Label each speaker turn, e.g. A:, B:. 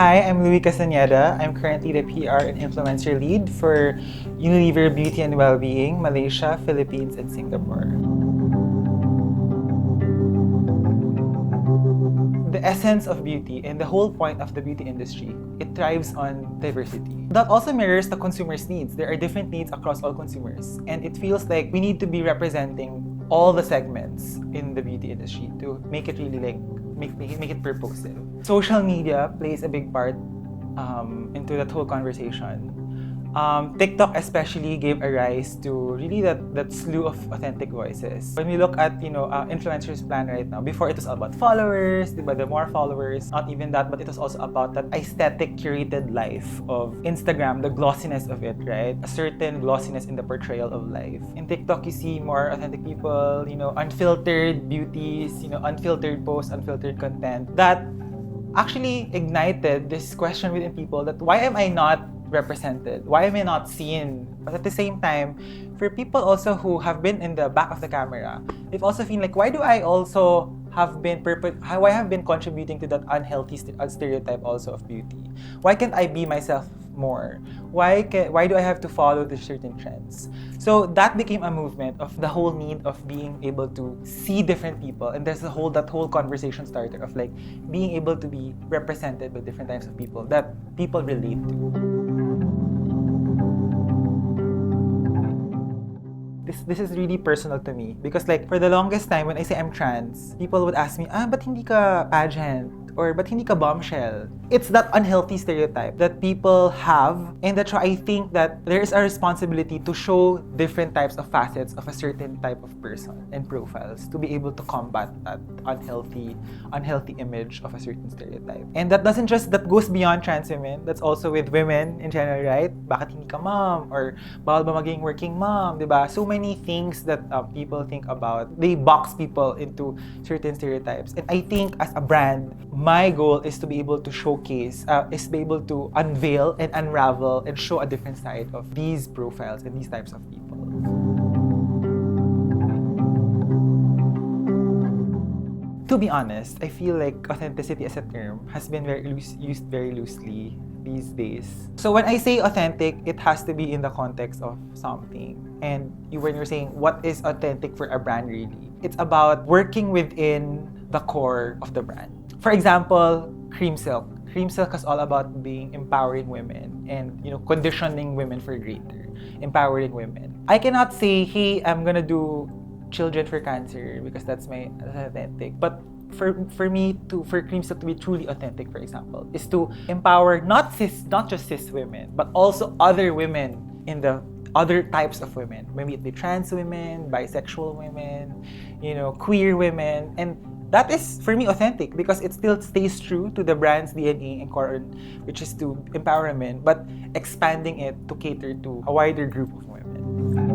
A: Hi, I'm Lui Castañeda. I'm currently the PR and influencer lead for Unilever Beauty and Wellbeing, Malaysia, Philippines, and Singapore. The essence of beauty and the whole point of the beauty industry, it thrives on diversity. That also mirrors the consumer's needs. There are different needs across all consumers, and it feels like we need to be representing all the segments in the beauty industry to make it really make it purposive. Social media plays a big part into that whole conversation. TikTok especially gave a rise to really that slew of authentic voices. When we look at influencers' plan right now, before it was all about followers, diba? The more followers, not even that, but it was also about that aesthetic curated life of Instagram, the glossiness of it, right? A certain glossiness in the portrayal of life. In TikTok, you see more authentic people, unfiltered beauties, unfiltered posts, unfiltered content. That actually ignited this question within people that why am I not represented? Why am I not seen? But at the same time, for people also who have been in the back of the camera, they've also feel like, why do I also have been contributing to that unhealthy stereotype also of beauty? Why can't I be myself more? Why do I have to follow the certain trends? So that became a movement of the whole need of being able to see different people, and there's that whole conversation starter of like being able to be represented by different types of people that people relate to. This is really personal to me because like for the longest time when I say I'm trans, people would ask me, ba't hindi ka pageant? Or ba't hindi ka bombshell? It's that unhealthy stereotype that people have, and that's why I think that there is a responsibility to show different types of facets of a certain type of person and profiles to be able to combat that unhealthy image of a certain stereotype. And that goes beyond trans women. That's also with women in general, right? Bakit hindi ka mom? Or bawal ba maging working mom? Diba? So many things that people think about. They box people into certain stereotypes. And I think as a brand, my goal is to be able to showcase, is to be able to unveil and unravel and show a different side of these profiles and these types of people. To be honest, I feel like authenticity as a term has been used very loosely these days. So when I say authentic, it has to be in the context of something. And when you're saying what is authentic for a brand really, it's about working within the core of the brand. For example, Cream Silk. Cream Silk is all about being empowering women and conditioning women for greater, empowering women. I cannot say, hey, I'm gonna do children for cancer because that's authentic. But for Cream Silk to be truly authentic, for example, is to empower not just cis women, but also other women in the other types of women. Maybe it be trans women, bisexual women, queer women, and that is, for me, authentic because it still stays true to the brand's DNA and core, which is to empower women, but expanding it to cater to a wider group of women.